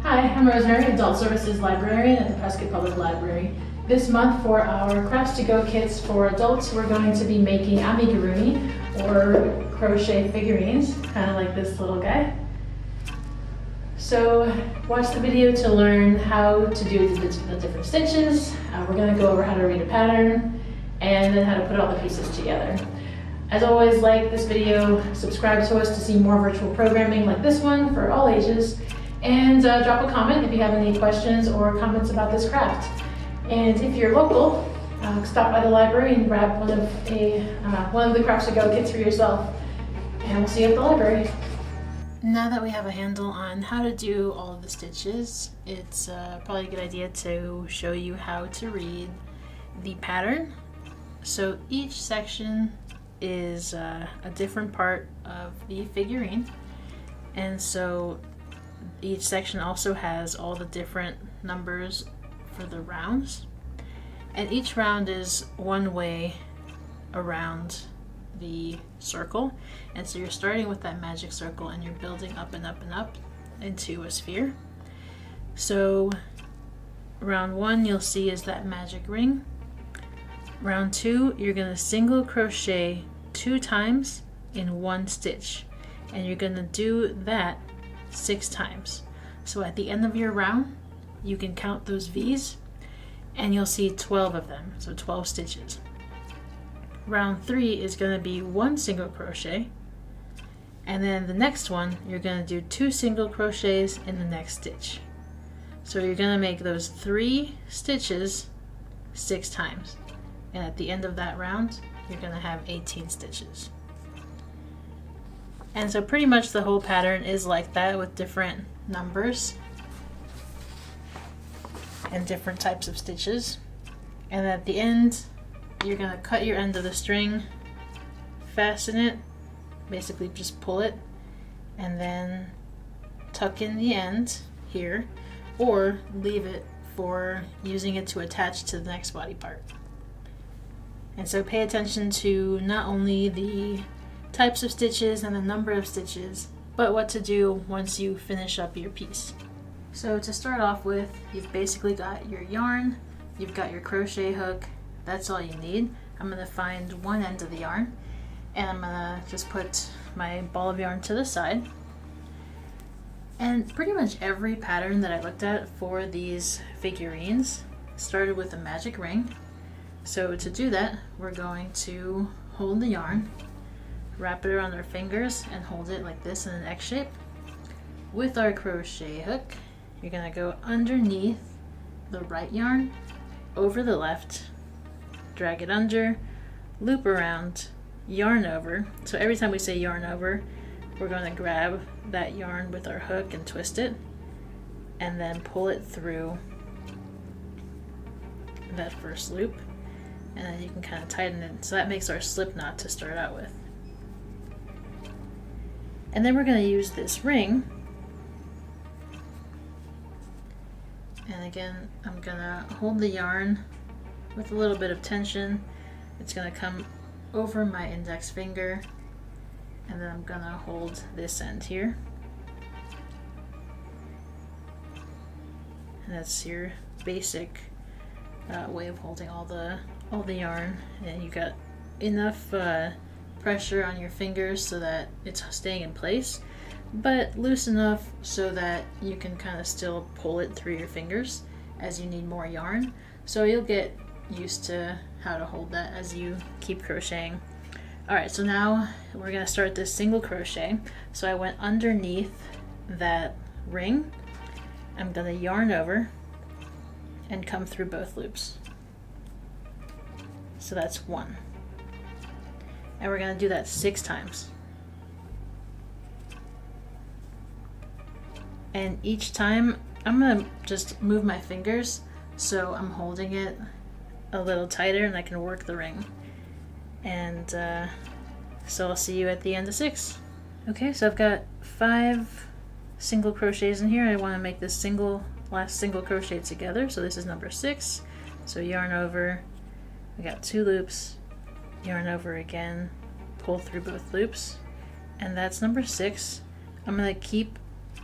Hi, I'm Rosemary, Adult Services Librarian at the Prescott Public Library. This month for our Crafts to Go kits for adults, we're going to be making amigurumi, or crochet figurines, kind of like this little guy. So watch the video to learn how to do the different stitches. We're going to go over how to read a pattern and then how to put all the pieces together. As always, like this video, subscribe to us to see more virtual programming like this one for all ages, and drop a comment if you have any questions or comments about this craft. And if you're local, stop by the library and grab one of the Crafts to Go kits for yourself. And we'll see you at the library. Now that we have a handle on how to do all of the stitches, it's probably a good idea to show you how to read the pattern. So each section is a different part of the figurine, and so each section also has all the different numbers for the rounds, and each round is one way around the circle. And so you're starting with that magic circle and you're building up and up and up into a sphere. So round 1 you'll see is that magic ring. Round 2, you're going to single crochet 2 times in 1 stitch, and you're going to do that 6 times. So at the end of your round, you can count those V's and you'll see 12 of them, so 12 stitches. Round 3 is going to be 1 single crochet, and then the next one you're going to do 2 single crochets in the next stitch. So you're going to make those 3 stitches 6 times. And at the end of that round, you're going to have 18 stitches. And so pretty much the whole pattern is like that, with different numbers and different types of stitches. And at the end, you're going to cut your end of the string, fasten it, basically just pull it, and then tuck in the end here, or leave it for using it to attach to the next body part. And so pay attention to not only the types of stitches and the number of stitches, but what to do once you finish up your piece. So to start off with, you've basically got your yarn, you've got your crochet hook, that's all you need. I'm going to find one end of the yarn, and I'm going to just put my ball of yarn to the side. And pretty much every pattern that I looked at for these figurines started with a magic ring. So to do that, we're going to hold the yarn, wrap it around our fingers, and hold it like this in an X shape. With our crochet hook, you're going to go underneath the right yarn, over the left, drag it under, loop around, yarn over. So every time we say yarn over, we're going to grab that yarn with our hook and twist it, and then pull it through that first loop. And then you can kind of tighten it. So that makes our slip knot to start out with. And then we're going to use this ring. And again, I'm going to hold the yarn with a little bit of tension. It's going to come over my index finger. And then I'm going to hold this end here. And that's your basic way of holding all the yarn, and you got enough pressure on your fingers so that it's staying in place, but loose enough so that you can kind of still pull it through your fingers as you need more yarn. So you'll get used to how to hold that as you keep crocheting. Alright, so now we're going to start this single crochet. So I went underneath that ring, I'm going to yarn over and come through both loops. So that's 1. And we're going to do that 6 times. And each time I'm going to just move my fingers so I'm holding it a little tighter and I can work the ring. And so I'll see you at the end of 6. Okay, so I've got 5 single crochets in here. I want to make this last single crochet together. So this is number 6. So yarn over, we got 2 loops, yarn over again, pull through both loops, and that's number 6. I'm going to keep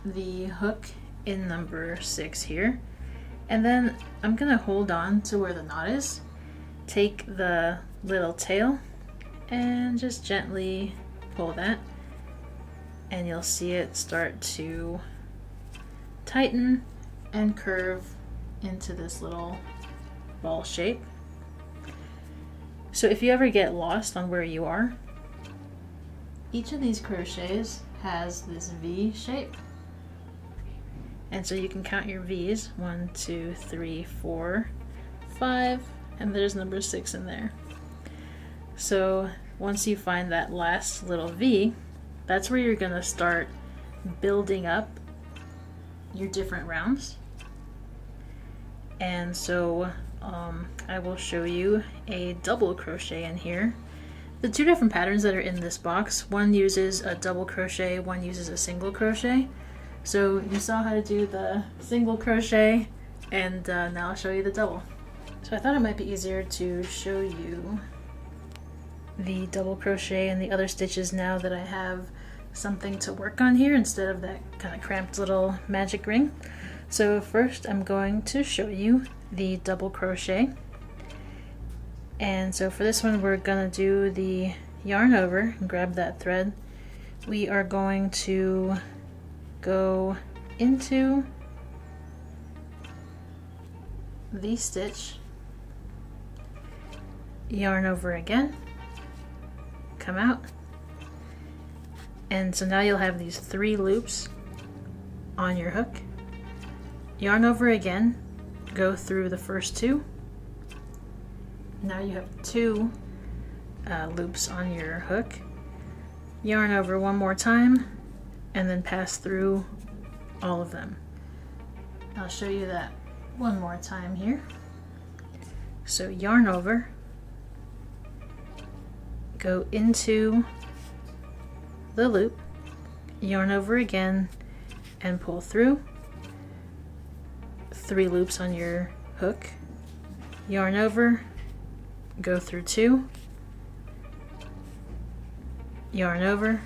the hook in number 6 here. And then I'm gonna hold on to where the knot is, take the little tail and just gently pull that, and you'll see it start to tighten and curve into this little ball shape. So if you ever get lost on where you are, each of these crochets has this V shape. And so you can count your V's, 1, 2, 3, 4, 5, and there's number 6 in there. So once you find that last little V, that's where you're gonna start building up your different rounds. And so I will show you a double crochet in here. The two different patterns that are in this box, one uses a double crochet, one uses a single crochet. So you saw how to do the single crochet, and now I'll show you the double. So I thought it might be easier to show you the double crochet and the other stitches now that I have something to work on here instead of that kind of cramped little magic ring. So first I'm going to show you the double crochet. And so for this one we're gonna do the yarn over and grab that thread. We are going to go into the stitch, yarn over again, come out, and so now you'll have these 3 loops on your hook. Yarn over again, go through the first 2. Now you have 2 loops on your hook. Yarn over one more time, and then pass through all of them. I'll show you that one more time here. So yarn over, go into the loop, yarn over again, and pull through. 3 loops on your hook, yarn over, go through 2, yarn over,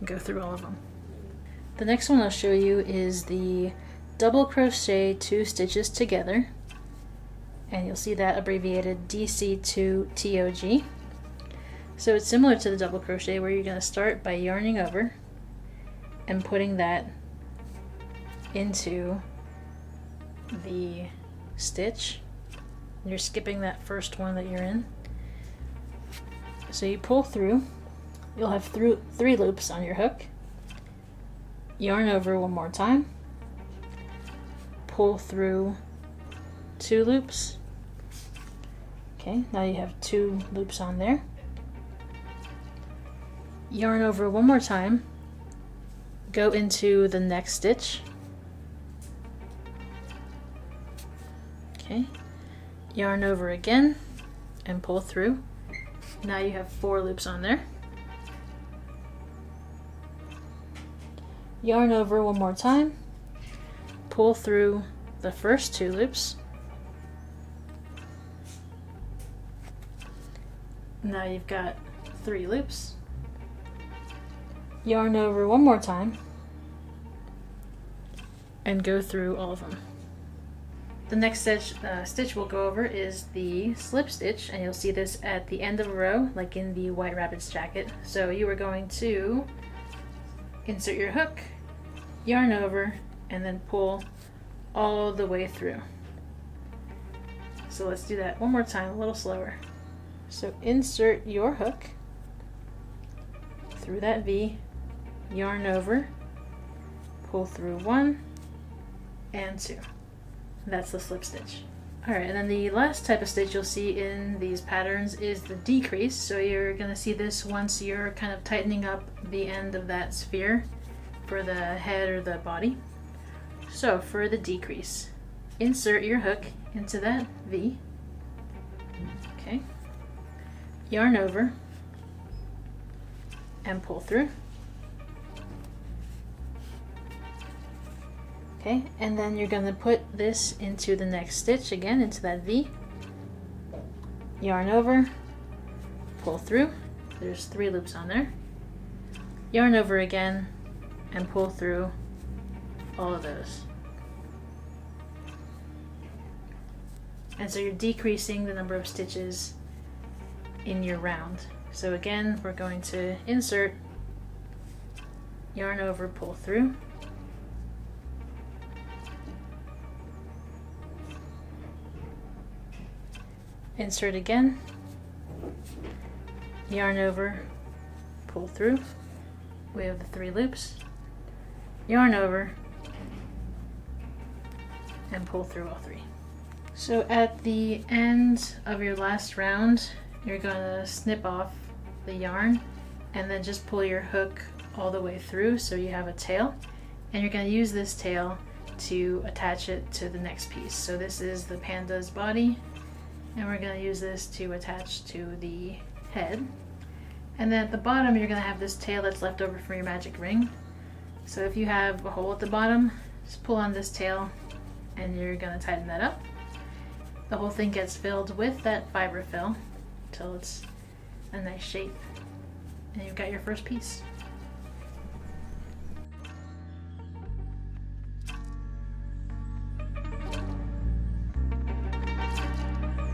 go through all of them. The next one I'll show you is the double crochet 2 stitches together, and you'll see that abbreviated DC2TOG. So it's similar to the double crochet where you're going to start by yarning over and putting that into the stitch. You're skipping that first one that you're in. So you pull through, you'll have 3 loops on your hook, yarn over one more time, pull through 2 loops. Okay, now you have 2 loops on there. Yarn over one more time, go into the next stitch. Okay, yarn over again and pull through. Now you have 4 loops on there. Yarn over one more time, pull through the first 2 loops. Now you've got 3 loops. Yarn over one more time and go through all of them. The next stitch we'll go over is the slip stitch, and you'll see this at the end of a row like in the White Rabbit's jacket. So you are going to insert your hook, yarn over, and then pull all the way through. So let's do that one more time, a little slower. So insert your hook through that V, yarn over, pull through 1 and 2. That's the slip stitch. Alright, and then the last type of stitch you'll see in these patterns is the decrease. So you're going to see this once you're kind of tightening up the end of that sphere for the head or the body. So for the decrease, insert your hook into that V. Okay. Yarn over and pull through. Okay, and then you're going to put this into the next stitch again, into that V. Yarn over, pull through. There's 3 loops on there. Yarn over again and pull through all of those. And so you're decreasing the number of stitches in your round. So again, we're going to insert, yarn over, pull through, insert again, yarn over, pull through. We have the 3 loops, yarn over, and pull through all 3. So at the end of your last round, you're going to snip off the yarn and then just pull your hook all the way through so you have a tail, and you're going to use this tail to attach it to the next piece. So this is the panda's body, and we're going to use this to attach to the head. And then at the bottom you're going to have this tail that's left over from your magic ring. So if you have a hole at the bottom, just pull on this tail and you're going to tighten that up. The whole thing gets filled with that fiber fill until it's a nice shape, and you've got your first piece.